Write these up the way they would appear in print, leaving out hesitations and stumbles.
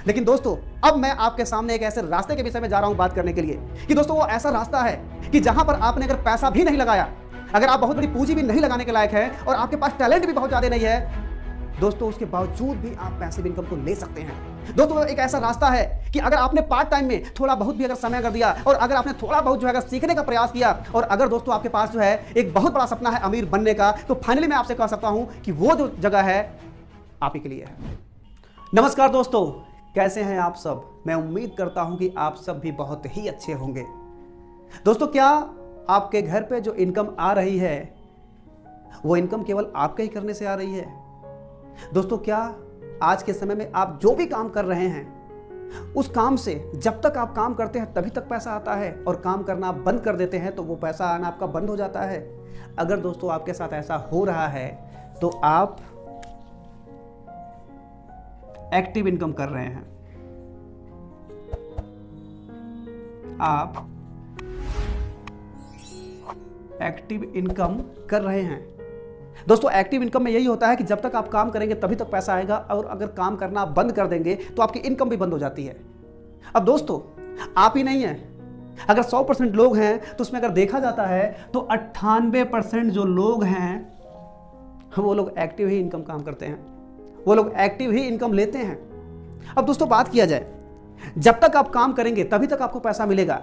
लेकिन दोस्तों अब मैं आपके सामने एक ऐसे रास्ते के विषय में जा रहा हूं बात करने के लिए कि दोस्तों वो ऐसा रास्ता है कि जहां पर आपने अगर पैसा भी नहीं लगाया, अगर आप बहुत बड़ी पूंजी भी नहीं लगाने के लायक है और आपके पास टैलेंट भी बहुत ज्यादा नहीं है दोस्तों, उसके बावजूद भी आप पैसिव इनकम को ले सकते हैं। दोस्तों एक ऐसा रास्ता है कि अगर आपने पार्ट टाइम में थोड़ा बहुत भी अगर समय कर दिया और अगर आपने थोड़ा बहुत जो है अगर सीखने का प्रयास किया और अगर दोस्तों आपके पास जो है एक बहुत बड़ा सपना है अमीर बनने का, तो फाइनली मैं आपसे कह सकता हूं कि वो जो जगह है आप ही के लिए है। नमस्कार दोस्तों, कैसे हैं आप सब? मैं उम्मीद करता हूं कि आप सब भी बहुत ही अच्छे होंगे। दोस्तों क्या आपके घर पे जो इनकम आ रही है वो इनकम केवल आपके ही करने से आ रही है? दोस्तों क्या आज के समय में आप जो भी काम कर रहे हैं उस काम से जब तक आप काम करते हैं तभी तक पैसा आता है और काम करना आप बंद कर देते हैं तो वो पैसा आना आपका बंद हो जाता है? अगर दोस्तों आपके साथ ऐसा हो रहा है तो आप एक्टिव इनकम कर रहे हैं। आप एक्टिव इनकम कर रहे हैं। दोस्तों एक्टिव इनकम में यही होता है कि जब तक आप काम करेंगे तभी तक पैसा आएगा और अगर काम करना आप बंद कर देंगे तो आपकी इनकम भी बंद हो जाती है। अब दोस्तों आप ही नहीं है, अगर 100% लोग हैं तो उसमें अगर देखा जाता है तो 98% जो लोग हैं वो लोग एक्टिव ही इनकम काम करते हैं, वो लोग एक्टिव ही इनकम लेते हैं। अब दोस्तों बात किया जाए, जब तक आप काम करेंगे तभी तक आपको पैसा मिलेगा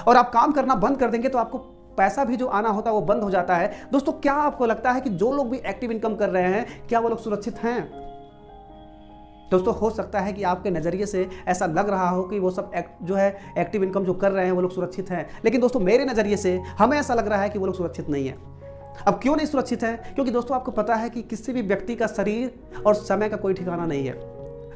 और आप काम करना बंद कर देंगे तो आपको पैसा भी जो आना होता है वो बंद हो जाता है। दोस्तों क्या आपको लगता है कि जो लोग भी एक्टिव इनकम कर रहे हैं क्या वो लोग सुरक्षित हैं? दोस्तों हो सकता है कि आपके नजरिए से ऐसा लग रहा हो कि वो सब जो है एक्टिव इनकम जो कर रहे हैं वो लोग सुरक्षित हैं, लेकिन दोस्तों मेरे नजरिए से हमें ऐसा लग रहा है कि वो लोग सुरक्षित नहीं है। अब क्यों नहीं सुरक्षित है? क्योंकि दोस्तों आपको पता है कि किसी भी व्यक्ति का शरीर और समय का कोई ठिकाना नहीं है।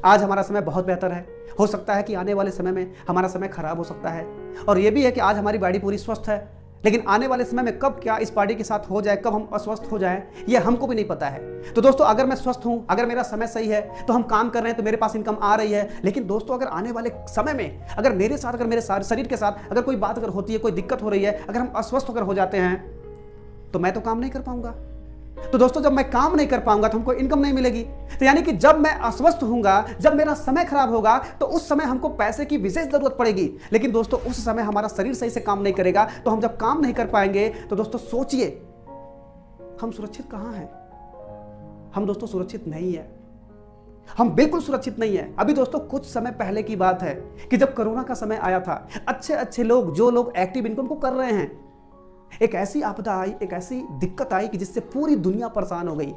आज हमारा समय बहुत बेहतर है, हो सकता है कि आने वाले समय में हमारा समय खराब हो सकता है, और ये भी है कि आज हमारी बॉडी पूरी स्वस्थ है, लेकिन आने वाले समय में कब क्या इस पार्टी के साथ हो जाए, कब हम अस्वस्थ हो जाएं, ये हमको भी नहीं पता है। तो दोस्तों अगर मैं स्वस्थ हूं, अगर मेरा समय सही है तो हम काम कर रहे हैं तो मेरे पास इनकम आ रही है, लेकिन दोस्तों अगर आने वाले समय में अगर मेरे साथ, अगर मेरे शरीर के साथ अगर कोई बात अगर होती है, कोई दिक्कत हो रही है, अगर हम अस्वस्थ होकर हो जाते हैं तो मैं तो काम नहीं कर पाऊंगा। तो दोस्तों जब मैं काम नहीं कर पाऊंगा तो हमको इनकम नहीं मिलेगी। तो यानी कि जब मैं अस्वस्थ होऊंगा, जब मेरा समय खराब होगा तो उस समय हमको पैसे की विशेष जरूरत पड़ेगी, लेकिन दोस्तों उस समय हमारा शरीर सही से काम नहीं करेगा। तो हम जब काम नहीं कर पाएंगे तो दोस्तों सोचिए हम सुरक्षित कहां हैं? हम दोस्तों सुरक्षित नहीं है, हम बिल्कुल सुरक्षित नहीं है। अभी दोस्तों कुछ समय पहले की बात है कि जब कोरोना का समय आया था, अच्छे लोग, जो लोग एक्टिव इनकम को कर रहे हैं, एक ऐसी आपदा आई, एक ऐसी दिक्कत आई कि जिससे पूरी दुनिया परेशान हो गई।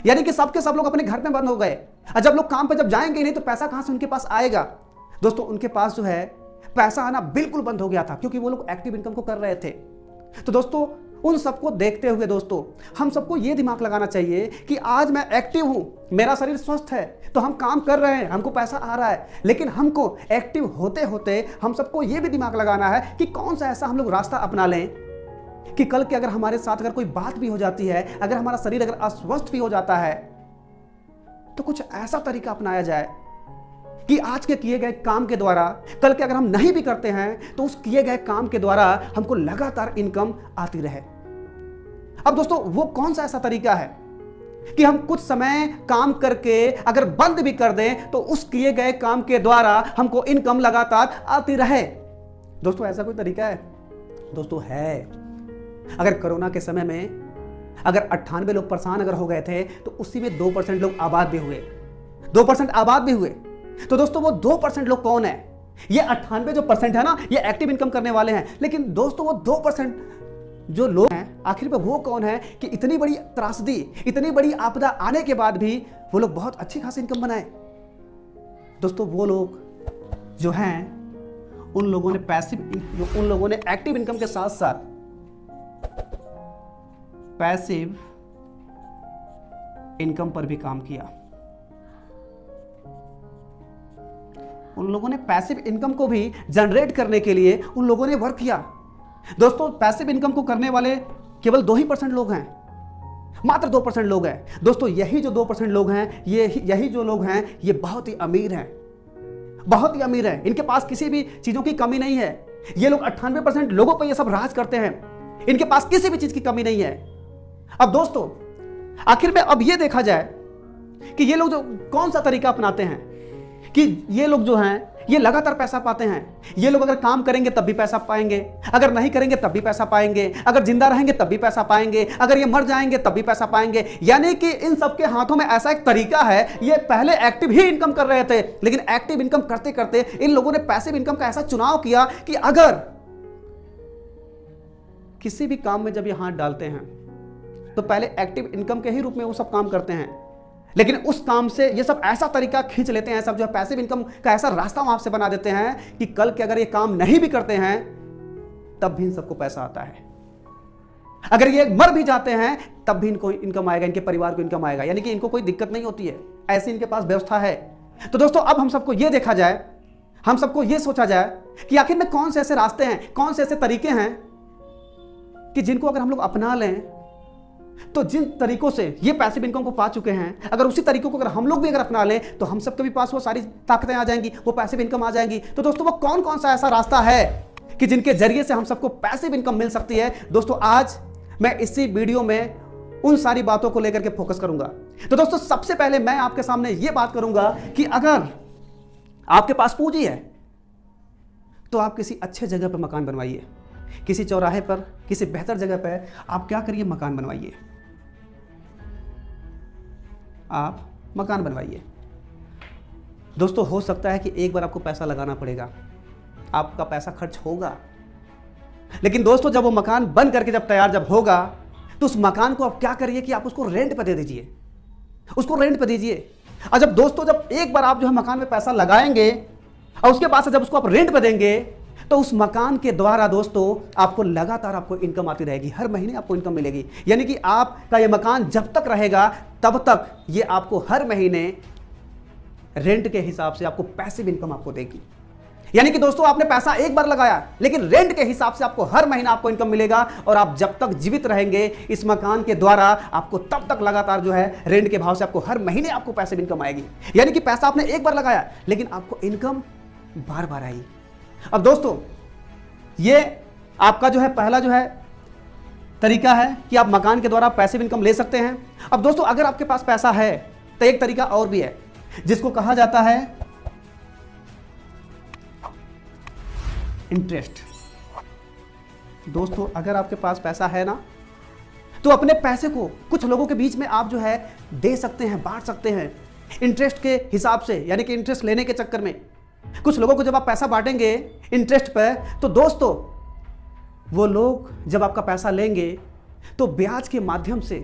यानी कि सबके सब लोग अपने घर में बंद हो गए। और जब लोग काम पे जब जाएंगे नहीं तो पैसा कहां से उनके पास आएगा? दोस्तों उनके पास जो है पैसा आना बिल्कुल बंद हो गया था, क्योंकि वो लोग एक्टिव इनकम को कर रहे थे। तो दोस्तों उन सबको देखते हुए दोस्तों हम सबको ये दिमाग लगाना चाहिए कि आज मैं एक्टिव हूं, मेरा शरीर स्वस्थ है, तो हम काम कर रहे हैं, हमको पैसा आ रहा है, लेकिन हमको एक्टिव होते होते हम सबको ये भी दिमाग लगाना है कि कौन सा ऐसा हम लोग रास्ता अपना लें कि कल के अगर हमारे साथ अगर कोई बात भी हो जाती है, अगर हमारा शरीर अगर अस्वस्थ भी हो जाता है तो कुछ ऐसा तरीका अपनाया जाए कि आज के किए गए काम के द्वारा कल के अगर हम नहीं भी करते हैं तो उस किए गए काम के द्वारा हमको लगातार इनकम आती रहे। अब दोस्तों वो कौन सा ऐसा तरीका है कि हम कुछ समय काम करके अगर बंद भी कर दें तो उस किए गए काम के द्वारा हमको इनकम लगातार आती रहे? दोस्तों ऐसा कोई तरीका है? दोस्तों है। अगर कोरोना के समय में अगर 98 लोग परेशान अगर हो गए थे तो उसी में 2% लोग आबाद भी हुए, 2% आबाद भी हुए। तो दोस्तों वो 2% लोग कौन है? ये 98 जो परसेंट है ना, ये एक्टिव इनकम करने वाले हैं, लेकिन दोस्तों वो 2% जो लोग हैं आखिर में वो कौन है कि इतनी बड़ी त्रासदी, इतनी बड़ी आपदा आने के बाद भी वो लोग बहुत अच्छी खासी इनकम बनाए? दोस्तों वो लोग जो हैं उन लोगों ने एक्टिव इनकम के साथ साथ पैसिव इनकम पर भी काम किया। उन लोगों ने पैसिव इनकम को भी जनरेट करने के लिए उन लोगों ने वर्क किया। दोस्तों पैसिव इनकम को करने वाले केवल 2% लोग हैं, मात्र 2% लोग हैं। दोस्तों यही जो 2% लोग हैं, यही जो लोग हैं ये बहुत ही अमीर हैं, बहुत ही अमीर हैं। इनके पास किसी भी चीजों की कमी नहीं है। ये लोग 98% लोगों पर ये सब राज करते हैं, इनके पास किसी भी चीज की कमी नहीं है। अब दोस्तों आखिर में अब ये देखा जाए कि ये लोग जो कौन सा तरीका अपनाते हैं कि ये लोग जो हैं ये लगातार पैसा पाते हैं। ये लोग अगर काम करेंगे तब भी पैसा पाएंगे, अगर नहीं करेंगे तब भी पैसा पाएंगे, अगर जिंदा रहेंगे तब भी पैसा पाएंगे, अगर ये मर जाएंगे तब भी पैसा पाएंगे। यानी कि इन सबके हाथों में ऐसा एक तरीका है, ये पहले एक्टिव ही इनकम कर रहे थे, लेकिन एक्टिव इनकम करते करते इन लोगों ने पैसिव इनकम का ऐसा चुनाव किया कि अगर किसी भी काम में जब ये हाथ डालते हैं तो पहले एक्टिव इनकम के ही रूप में वो सब काम करते हैं, लेकिन उस काम से ये सब ऐसा तरीका खींच लेते हैं, सब जो है पैसिव इनकम का ऐसा रास्ता वहां से बना देते हैं कि कल के अगर ये काम नहीं भी करते हैं तब भी इन सबको पैसा आता है। अगर ये मर भी जाते हैं तब भी इनको इनकम आएगा, इनके परिवार को इनकम आएगा, यानी कि इनको कोई दिक्कत नहीं होती है, ऐसी इनके पास व्यवस्था है। तो दोस्तों अब हम सबको ये देखा जाए, हम सबको ये सोचा जाए कि आखिर में कौन से ऐसे रास्ते हैं, कौन से ऐसे तरीके हैं कि जिनको अगर हम लोग अपना लें तो जिन तरीकों से ये पैसिव इनकम को पा चुके हैं, अगर उसी तरीकों को अगर हम लोग भी अगर अपना लें तो हम सबके भी पास वो सारी ताकतें आ जाएंगी, वो पैसिव इनकम आ जाएंगी। तो दोस्तों वो कौन कौन सा ऐसा रास्ता है कि जिनके जरिए से हम सबको पैसिव इनकम मिल सकती है, दोस्तों आज मैं इसी वीडियो में उन सारी बातों को लेकर के फोकस करूंगा। तो दोस्तों सबसे पहले मैं आपके सामने ये बात करूंगा कि अगर आपके पास पूंजी है तो आप किसी अच्छे जगह पर मकान बनवाइए, किसी चौराहे पर, किसी बेहतर जगह पर आप क्या करिए, मकान बनवाइए, आप मकान बनवाइए। दोस्तों हो सकता है कि एक बार आपको पैसा लगाना पड़ेगा, आपका पैसा खर्च होगा, लेकिन दोस्तों जब वो मकान बन करके जब तैयार जब होगा तो उस मकान को आप क्या करिए कि आप उसको रेंट पे दे दीजिए, उसको रेंट पे दीजिए। और जब दोस्तों जब एक बार आप जो है मकान में पैसा लगाएंगे और उसके बाद से जब उसको आप रेंट पे देंगे तो उस मकान के द्वारा दोस्तों आपको लगातार आपको इनकम आती रहेगी, हर महीने आपको इनकम मिलेगी। यानी कि आपका ये मकान जब तक रहेगा तब तक ये आपको हर महीने रेंट के हिसाब से आपको पैसिव इनकम आपको देगी। यानी कि दोस्तों आपने पैसा एक बार लगाया लेकिन रेंट के हिसाब से आपको हर महीना आपको इनकम मिलेगा, और आप जब तक जीवित रहेंगे इस मकान के द्वारा आपको तब तक लगातार जो है रेंट के भाव से आपको हर महीने आपको पैसिव इनकम आएगी। यानी कि पैसा आपने एक बार लगाया लेकिन आपको इनकम बार बार आई। अब दोस्तों ये आपका जो है पहला जो है तरीका है कि आप मकान के द्वारा पैसिव इनकम ले सकते हैं। अब दोस्तों अगर आपके पास पैसा है तो एक तरीका और भी है जिसको कहा जाता है इंटरेस्ट। दोस्तों अगर आपके पास पैसा है ना तो अपने पैसे को कुछ लोगों के बीच में आप जो है दे सकते हैं, बांट सकते हैं इंटरेस्ट के हिसाब से, यानी कि इंटरेस्ट लेने के चक्कर में कुछ लोगों को जब आप पैसा बांटेंगे इंटरेस्ट पर तो दोस्तों वो लोग जब आपका पैसा लेंगे तो ब्याज के माध्यम से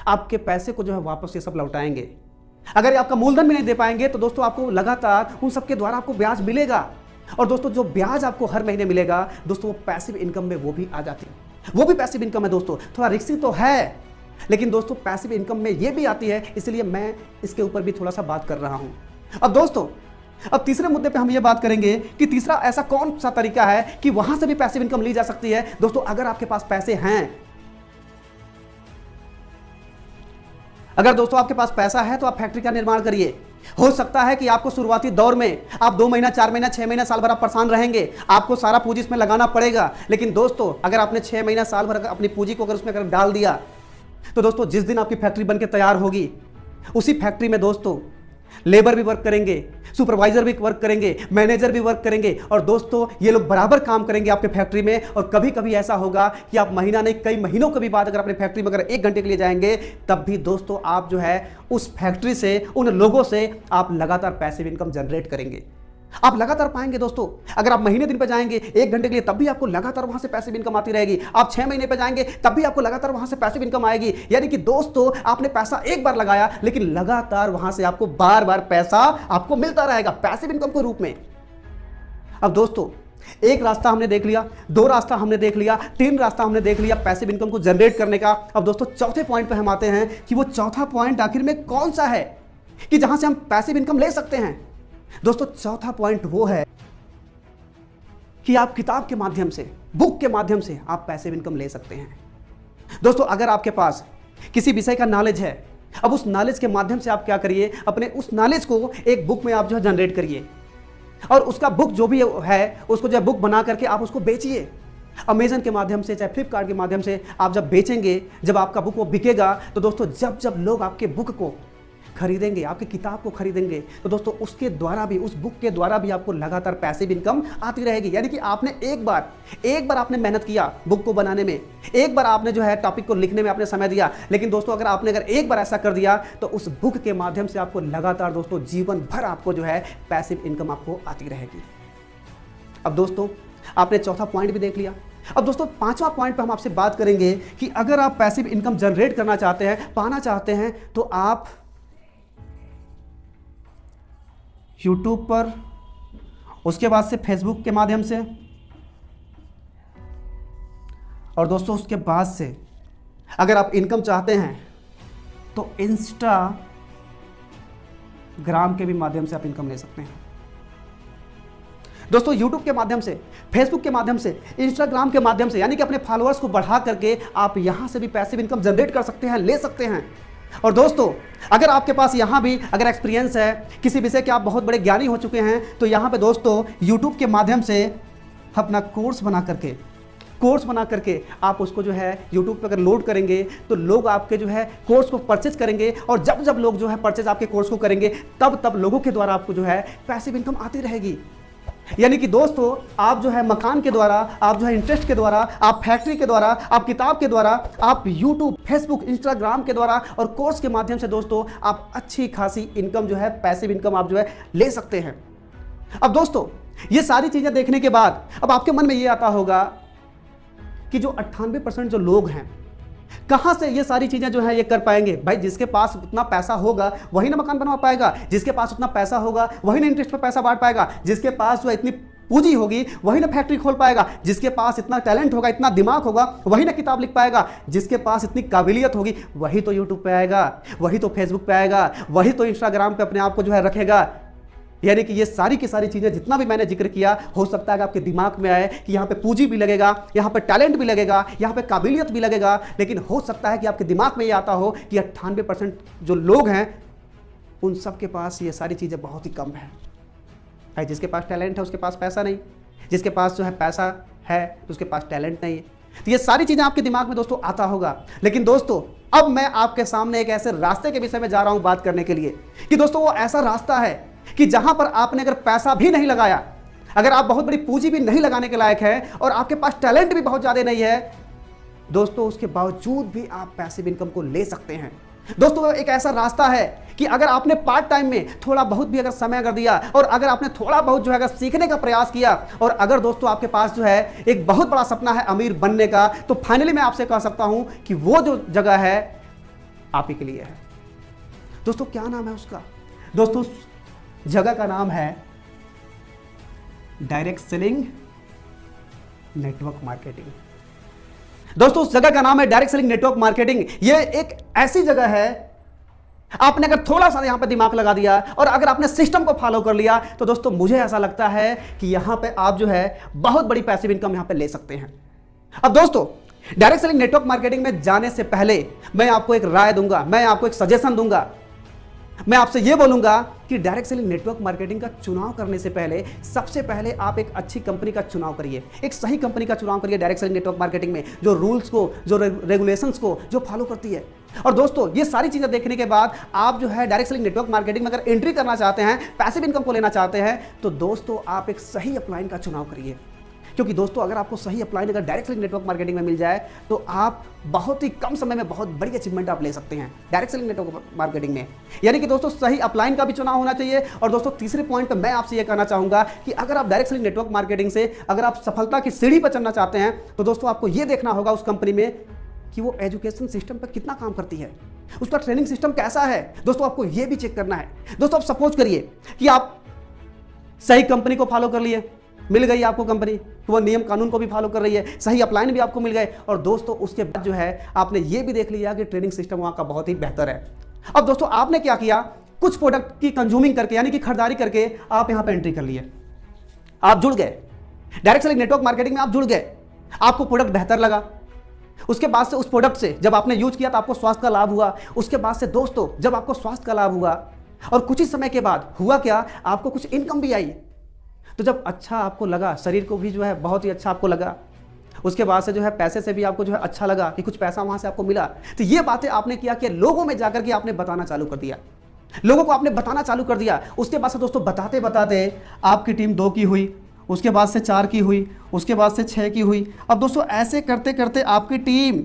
आपके पैसे को जो है वापस ये सब लौटाएंगे। अगर आपका मूलधन भी नहीं दे पाएंगे तो दोस्तों आपको लगातार उन सब के द्वारा आपको ब्याज मिलेगा, और दोस्तों जो ब्याज आपको हर महीने मिलेगा दोस्तों वो पैसिव इनकम में वो भी आ जाती है, वो भी पैसिव इनकम है। दोस्तों थोड़ा रिस्की तो है लेकिन दोस्तों पैसिव इनकम में ये भी आती है, इसलिए मैं इसके ऊपर भी थोड़ा सा बात कर रहा हूं। अब दोस्तों अब तीसरे मुद्दे पे हम ये बात करेंगे कि तीसरा ऐसा कौन सा तरीका है कि वहां से भी पैसिव इनकम ली जा सकती है। दोस्तों अगर आपके पास पैसे हैं, अगर दोस्तों आपके पास पैसा है तो आप फैक्ट्री का निर्माण करिए। हो सकता है कि आपको शुरुआती दौर में आप 2 महीना, 4 महीना, 6 महीना, साल भर आप परेशान रहेंगे, आपको सारा पूंजी इसमें लगाना पड़ेगा। लेकिन दोस्तों अगर आपने 6 महीना, साल भर अपनी पूंजी को अगर उसमें अगर डाल दिया तो दोस्तों जिस दिन आपकी फैक्ट्री बनकर तैयार होगी उसी फैक्ट्री में दोस्तों लेबर भी वर्क करेंगे, सुपरवाइजर भी वर्क करेंगे, मैनेजर भी वर्क करेंगे, और दोस्तों ये लोग बराबर काम करेंगे आपके फैक्ट्री में। और कभी कभी ऐसा होगा कि आप महीना नहीं कई महीनों के भी बाद अगर अपने फैक्ट्री में अगर 1 घंटे के लिए जाएंगे तब भी दोस्तों आप जो है उस फैक्ट्री से, उन लोगों से आप लगातार पैसिव इनकम जनरेट करेंगे, आप लगातार पाएंगे। दोस्तों अगर आप महीने दिन पे जाएंगे 1 घंटे के लिए तब भी आपको लगातार वहां से पैसिव इनकम आती रहेगी, आप 6 महीने पे जाएंगे तब भी आपको लगातार वहां से पैसिव इनकम आएगी। यानी कि दोस्तों आपने पैसा एक बार लगाया लेकिन लगातार वहां से आपको बार बार पैसा आपको मिलता रहेगा पैसिव इनकम के रूप में। अब दोस्तों एक रास्ता हमने देख लिया, 2 रास्ता हमने देख लिया, 3 रास्ता हमने देख लिया पैसिव इनकम को जनरेट करने का। अब दोस्तों चौथे पॉइंट पे हम आते हैं कि वो चौथा पॉइंट आखिर में कौन सा है कि जहां से हम पैसिव इनकम ले सकते हैं। दोस्तों चौथा पॉइंट वो है कि आप किताब के माध्यम से, बुक के माध्यम से आप पैसिव इनकम ले सकते हैं। दोस्तों अगर आपके पास किसी विषय का नॉलेज है, अब उस नॉलेज के माध्यम से आप क्या करिए, अपने उस नॉलेज को एक बुक में आप जो है जनरेट करिए, और उसका बुक जो भी है उसको जो है बुक बना करके आप उसको बेचिए। अमेजन के माध्यम से, चाहे फ्लिपकार्ट के माध्यम से आप जब बेचेंगे, जब आपका बुक वो बिकेगा तो दोस्तों जब जब लोग आपके बुक को खरीदेंगे, आपकी किताब को खरीदेंगे, तो दोस्तों उसके द्वारा भी, उस बुक के द्वारा भी आपको लगातार पैसिव इनकम आती रहेगी। यानी कि आपने एक बार आपने मेहनत किया बुक को बनाने में, एक बार आपने जो है टॉपिक को लिखने में आपने समय दिया, लेकिन दोस्तों अगर एक बार ऐसा कर दिया तो उस बुक के माध्यम से आपको लगातार दोस्तों जीवन भर आपको जो है पैसिव इनकम आपको आती रहेगी। अब दोस्तों आपने चौथा पॉइंट भी देख लिया। अब दोस्तों पांचवा पॉइंट पे हम आपसे बात करेंगे कि अगर आप पैसिव इनकम जनरेट करना चाहते हैं, पाना चाहते हैं, तो आप यूट्यूब पर, उसके बाद से फेसबुक के माध्यम से, और दोस्तों उसके बाद से अगर आप इनकम चाहते हैं तो इंस्टाग्राम के भी माध्यम से आप इनकम ले सकते हैं। दोस्तों यूट्यूब के माध्यम से, फेसबुक के माध्यम से, इंस्टाग्राम के माध्यम से, यानी कि अपने फॉलोअर्स को बढ़ा करके आप यहां से भी पैसिव इनकम जनरेट कर सकते हैं, ले सकते हैं। और दोस्तों अगर आपके पास यहां भी अगर एक्सपीरियंस है, किसी विषय के आप बहुत बड़े ज्ञानी हो चुके हैं, तो यहां पे दोस्तों यूट्यूब के माध्यम से अपना कोर्स बना करके आप उसको जो है यूट्यूब पर अगर लोड करेंगे तो लोग आपके जो है कोर्स को परचेज करेंगे, और जब लोग जो है परचेज आपके कोर्स को करेंगे तब लोगों के द्वारा आपको जो है पैसिव इनकम आती रहेगी। यानी कि दोस्तों आप जो है मकान के द्वारा, आप जो है इंटरेस्ट के द्वारा, आप फैक्ट्री के द्वारा, आप किताब के द्वारा, आप यूट्यूब, फेसबुक, इंस्टाग्राम के द्वारा और कोर्स के माध्यम से दोस्तों आप अच्छी खासी इनकम जो है, पैसिव इनकम आप जो है ले सकते हैं। अब दोस्तों ये सारी चीजें देखने के बाद अब आपके मन में ये आता होगा कि जो 98% जो लोग हैं कहां से ये सारी चीजें जो है ये कर पाएंगे? भाई जिसके पास उतना पैसा होगा वही ना मकान बनवा पाएगा, जिसके पास उतना पैसा होगा वही ना इंटरेस्ट पे पैसा बांट पाएगा, जिसके पास जो इतनी पूंजी होगी वही ना फैक्ट्री खोल पाएगा, जिसके पास इतना टैलेंट होगा, इतना दिमाग होगा वही ना किताब लिख पाएगा, जिसके पास इतनी काबिलियत होगी वही तो यूट्यूब पे आएगा, वही तो फेसबुक पे आएगा, वही तो इंस्टाग्राम पे अपने आप को जो है रखेगा। यानी कि ये सारी की सारी चीजें जितना भी मैंने जिक्र किया, हो सकता है कि आपके दिमाग में आए कि यहाँ पे पूंजी भी लगेगा, यहाँ पे टैलेंट भी लगेगा, यहाँ पे काबिलियत भी लगेगा, लेकिन हो सकता है कि आपके दिमाग में ये आता हो कि 98% जो लोग हैं उन सब के पास ये सारी चीजें बहुत ही कम है। भाई जिसके पास टैलेंट है उसके पास पैसा नहीं, जिसके पास जो है पैसा है तो उसके पास टैलेंट नहीं है। तो ये सारी चीजें आपके दिमाग में दोस्तों आता होगा। लेकिन दोस्तों अब मैं आपके सामने एक ऐसे रास्ते के विषय में जा रहा हूं बात करने के लिए कि दोस्तों वो ऐसा रास्ता है कि जहां पर आपने अगर पैसा भी नहीं लगाया, अगर आप बहुत बड़ी पूंजी भी नहीं लगाने के लायक है और आपके पास टैलेंट भी बहुत ज्यादा नहीं है दोस्तों, उसके बावजूद भी आप पैसिव इनकम को ले सकते हैं। दोस्तों एक ऐसा रास्ता है कि अगर आपने पार्ट टाइम में थोड़ा बहुत भी अगर समय अगर दिया और अगर आपने थोड़ा बहुत जो है अगर सीखने का प्रयास किया और अगर दोस्तों आपके पास जो है एक बहुत बड़ा सपना है अमीर बनने का, तो फाइनली मैं आपसे कह सकता हूं कि वो जो जगह है आप ही के लिए है। दोस्तों क्या नाम है उसका? दोस्तों जगह का नाम है डायरेक्ट सेलिंग नेटवर्क मार्केटिंग। दोस्तों उस जगह का नाम है डायरेक्ट सेलिंग नेटवर्क मार्केटिंग। यह एक ऐसी जगह है, आपने अगर थोड़ा सा यहां पे दिमाग लगा दिया और अगर आपने सिस्टम को फॉलो कर लिया तो दोस्तों मुझे ऐसा लगता है कि यहां पे आप जो है बहुत बड़ी पैसिव इनकम यहां पे ले सकते हैं। अब दोस्तों डायरेक्ट सेलिंग नेटवर्क मार्केटिंग में जाने से पहले मैं आपको एक राय दूंगा, मैं आपको एक सजेशन दूंगा। मैं आपसे यह बोलूंगा कि डायरेक्ट सेलिंग नेटवर्क मार्केटिंग का चुनाव करने से पहले सबसे पहले आप एक अच्छी कंपनी का चुनाव करिए, एक सही कंपनी का चुनाव करिए डायरेक्ट सेलिंग नेटवर्क मार्केटिंग में, जो रूल्स को, जो रेगुलेशंस को जो फॉलो करती है। और दोस्तों ये सारी चीजें देखने के बाद आप जो है डायरेक्ट सेलिंग नेटवर्क मार्केटिंग में अगर एंट्री करना चाहते हैं, पैसिव इनकम को लेना चाहते हैं, तो दोस्तों आप एक सही अपलाइन का चुनाव करिए। क्योंकि दोस्तों अगर आपको सही अपलाइन अगर डायरेक्ट सेलिंग नेटवर्क मार्केटिंग में मिल जाए तो आप बहुत ही कम समय में बहुत बड़ी अचीवमेंट आप ले सकते हैं डायरेक्ट सेलिंग नेटवर्क मार्केटिंग में। यानी कि दोस्तों सही अपलाइन का भी चुनाव होना चाहिए। और दोस्तों तीसरे पॉइंट पे मैं आपसे ये कहना चाहूंगा कि अगर आप डायरेक्ट सेलिंग नेटवर्क मार्केटिंग से अगर आप सफलता की सीढ़ी पर चढ़ना चाहते हैं तो दोस्तों आपको ये देखना होगा उस कंपनी में कि वो एजुकेशन सिस्टम पर कितना काम करती है, उसका ट्रेनिंग सिस्टम कैसा है। दोस्तों आपको ये भी चेक करना है। दोस्तों आप सपोज करिए कि आप सही कंपनी को फॉलो कर लिए, मिल गई आपको कंपनी, तो वो नियम कानून को भी फॉलो कर रही है, सही अपलाइन भी आपको मिल गए, और दोस्तों उसके बाद जो है आपने ये भी देख लिया कि ट्रेनिंग सिस्टम वहां का बहुत ही बेहतर है। अब दोस्तों आपने क्या किया, कुछ प्रोडक्ट की कंज्यूमिंग करके यानी कि खरीदारी करके आप यहां पे एंट्री कर लिए, आप जुड़ गए डायरेक्ट सेलिंग नेटवर्क मार्केटिंग में, आप जुड़ गए, आपको प्रोडक्ट बेहतर लगा, उसके बाद से उस प्रोडक्ट से जब आपने यूज किया तो आपको स्वास्थ्य का लाभ हुआ, उसके बाद से दोस्तों जब आपको स्वास्थ्य का लाभ हुआ और कुछ ही समय के बाद हुआ क्या, आपको कुछ इनकम भी आई। तो जब अच्छा आपको लगा, शरीर को भी जो है बहुत ही अच्छा आपको लगा, उसके बाद से जो है पैसे से भी आपको जो है अच्छा लगा कि कुछ पैसा वहां से आपको मिला, तो ये बातें आपने किया कि लोगों में जाकर के आपने बताना चालू कर दिया। लोगों को आपने बताना चालू कर दिया। उसके बाद से दोस्तों बताते बताते आपकी टीम 2 की हुई, उसके बाद से 4 की हुई, उसके बाद से 6 की हुई। अब दोस्तों ऐसे करते करते आपकी टीम,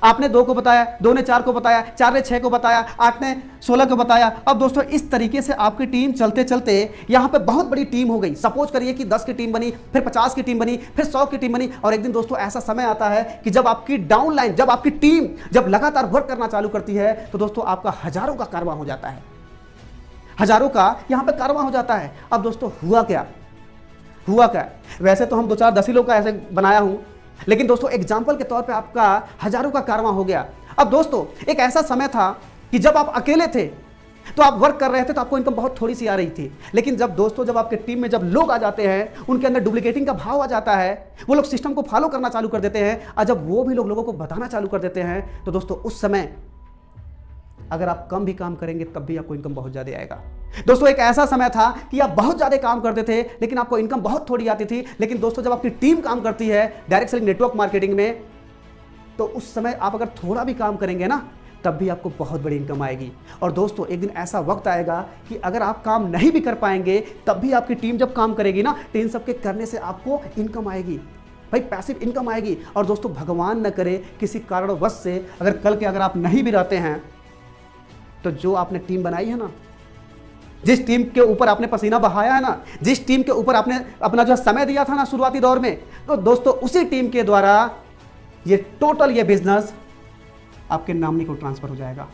आपने 2 को बताया, 2 ने 4 को बताया, 4 ने 6 को बताया, 8 ने 16 को बताया। अब दोस्तों इस तरीके से आपकी टीम चलते चलते यहां पे बहुत बड़ी टीम हो गई। सपोज करिए कि 10 की टीम बनी, फिर 50 की टीम बनी, फिर 100 की टीम बनी। और एक दिन दोस्तों ऐसा समय आता है कि जब आपकी डाउन लाइन, जब आपकी टीम जब लगातार वर्क करना चालू करती है, तो दोस्तों आपका हजारों का कारवां हो जाता है, हजारों का यहां पर कारवां हो जाता है। अब दोस्तों हुआ क्या? वैसे तो हम 2-4 10 ही लोग का ऐसे बनाया हूं, लेकिन दोस्तों एग्जाम्पल के तौर पे आपका हजारों का कारवां हो गया। अब दोस्तों एक ऐसा समय था कि जब आप अकेले थे तो आप वर्क कर रहे थे तो आपको इनकम बहुत थोड़ी सी आ रही थी। लेकिन जब दोस्तों जब आपके टीम में जब लोग आ जाते हैं, उनके अंदर डुप्लीकेटिंग का भाव आ जाता है, वो लोग सिस्टम को फॉलो करना चालू कर देते हैं, और जब वो भी लोगों को बताना चालू कर देते हैं, तो दोस्तों उस समय अगर आप कम भी काम करेंगे तब भी आपको इनकम बहुत ज्यादा आएगा। दोस्तों एक ऐसा समय था कि आप बहुत ज्यादा काम करते थे लेकिन आपको इनकम बहुत थोड़ी आती थी। लेकिन दोस्तों जब आपकी टीम काम करती है डायरेक्ट सेलिंग नेटवर्क मार्केटिंग में, तो उस समय आप अगर थोड़ा भी काम करेंगे ना, तब भी आपको बहुत बड़ी इनकम आएगी। और दोस्तों एक दिन ऐसा वक्त आएगा कि अगर आप काम नहीं भी कर पाएंगे तब भी आपकी टीम जब काम करेगी ना, तो इन सबके करने से आपको इनकम आएगी भाई, पैसिव इनकम आएगी। और दोस्तों भगवान न करे किसी कारणवश से अगर कल के अगर आप नहीं भी रहते हैं, तो जो आपने टीम बनाई है ना, जिस टीम के ऊपर आपने पसीना बहाया है ना, जिस टीम के ऊपर आपने अपना जो समय दिया था ना शुरुआती दौर में, तो दोस्तों उसी टीम के द्वारा ये टोटल ये बिजनेस आपके नामनी को ट्रांसफर हो जाएगा,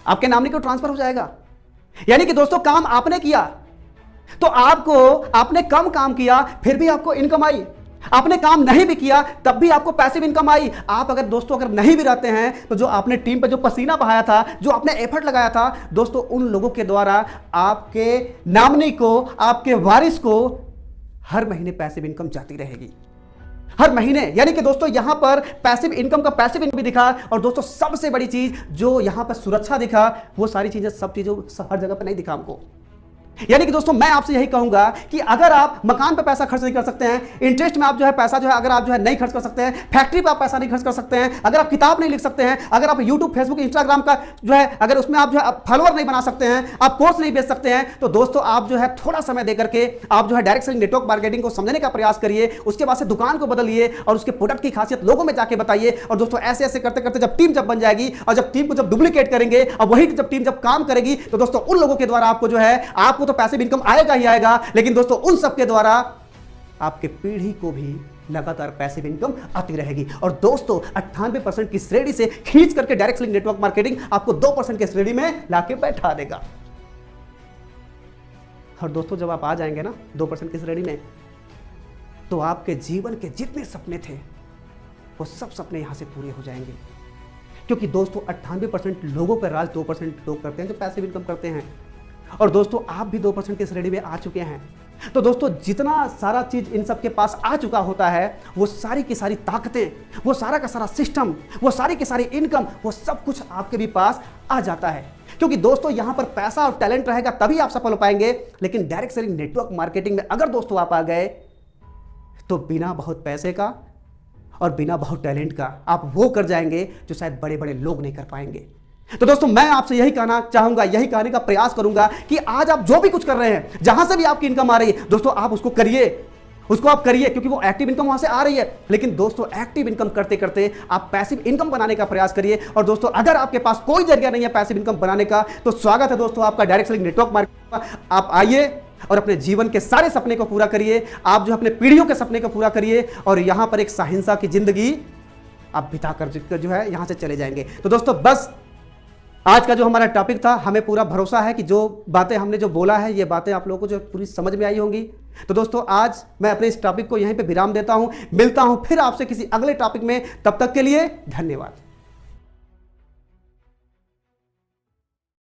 आपके नामनी को ट्रांसफर हो जाएगा। यानी कि दोस्तों काम आपने किया तो आपने कम काम किया फिर भी आपको इनकम आई, आपने काम नहीं भी किया तब भी आपको पैसिव इनकम आई। आप अगर दोस्तों अगर नहीं भी रहते हैं तो जो आपने टीम पे जो पसीना बहाया था, जो आपने एफर्ट लगाया था, दोस्तों उन लोगों के द्वारा आपके नामनी को, आपके वारिस को हर महीने पैसिव इनकम जाती रहेगी, हर महीने। यानी कि दोस्तों यहां पर पैसिव इनकम का पैसिव इनकम भी दिखा, और दोस्तों सबसे बड़ी चीज जो यहां पर सुरक्षा दिखा, वो सारी चीजें सब चीजों हर जगह पर नहीं दिखा हमको। यानी कि दोस्तों मैं आपसे यही कहूंगा कि अगर आप मकान पे पैसा खर्च नहीं कर सकते हैं, इंटरेस्ट में आप जो है पैसा जो है अगर आप जो है नहीं खर्च कर सकते हैं, फैक्ट्री पे आप पैसा नहीं खर्च कर सकते हैं, अगर आप किताब नहीं लिख सकते हैं, अगर आप यूट्यूब, फेसबुक, इंस्टाग्राम का जो है अगर उसमें आप जो है फॉलोअर नहीं बना सकते हैं, आप कोर्स नहीं बेच सकते हैं, तो दोस्तों आप जो है थोड़ा समय देकर के आप जो है डायरेक्ट सेलिंग नेटवर्क मार्केटिंग को समझने का प्रयास करिए। उसके बाद से दुकान को बदलिए और उसके प्रोडक्ट की खासियत लोगों में जाके बताइए। और दोस्तों ऐसे ऐसे करते करते जब टीम जब बन जाएगी और जब टीम को जब डुप्लीकेट करेंगे और वही जब टीम जब काम करेगी, तो दोस्तों उन लोगों के द्वारा आपको जो है आपको तो पैसिव इनकम आएगा ही आएगा, लेकिन दोस्तों उन सब के द्वारा आपके पीढ़ी को भी लगातार पैसिव इनकम आती रहेगी। और दोस्तों 98% की श्रेणी से खींच करके डायरेक्ट सेलिंग नेटवर्क मार्केटिंग आपको 2% की श्रेणी में लाके बैठा देगा। और दोस्तों जब आप आ जाएंगे ना 2% की श्रेणी में, तो आपके जीवन के जितने सपने थे वो सब सपने यहां से पूरे हो जाएंगे। क्योंकि दोस्तों 98% लोगों पर राज 2% लोग करते हैं जो पैसिव इनकम करते हैं। और दोस्तों आप भी 2% की श्रेणी में आ चुके हैं। तो दोस्तों जितना सारा चीज इन सब के पास आ चुका होता है, वो सारी की सारी ताकतें, वो सारा का सारा सिस्टम, वो सारी की सारी इनकम, वो सब कुछ आपके भी पास आ जाता है। क्योंकि दोस्तों यहां पर पैसा और टैलेंट रहेगा तभी आप सफल हो पाएंगे। लेकिन डायरेक्ट सेलिंग नेटवर्क मार्केटिंग में अगर दोस्तों आप आ गए, तो बिना बहुत पैसे का और बिना बहुत टैलेंट का आप वो कर जाएंगे जो शायद बड़े बड़े लोग नहीं कर पाएंगे। तो दोस्तों मैं आपसे यही कहना चाहूंगा, यही कहने का प्रयास करूंगा कि आज आप जो भी कुछ कर रहे हैं, जहां से भी आपकी इनकम आ रही है, दोस्तों आप उसको करिए, उसको आप करिए, क्योंकि वो एक्टिव इनकम वहां से आ रही है। लेकिन दोस्तों एक्टिव इनकम करते करते आप पैसिव इनकम बनाने का प्रयास करिए। और दोस्तों अगर आपके पास कोई जरिया नहीं है पैसिव इनकम बनाने का, तो स्वागत है दोस्तों आपका डायरेक्ट सेलिंग नेटवर्क मार्केटिंग। आप आइए और अपने जीवन के सारे सपने को पूरा करिए, आप जो अपने पीढ़ियों के सपने को पूरा करिए, और यहां पर एक साहिंसा की जिंदगी आप बिता कर जो है यहां से चले जाएंगे। तो दोस्तों बस आज का जो हमारा टॉपिक था, हमें पूरा भरोसा है कि जो बातें हमने जो बोला है, ये बातें आप लोगों को जो पूरी समझ में आई होंगी। तो दोस्तों आज मैं अपने इस टॉपिक को यहीं पे विराम देता हूं। मिलता हूं फिर आपसे किसी अगले टॉपिक में, तब तक के लिए धन्यवाद।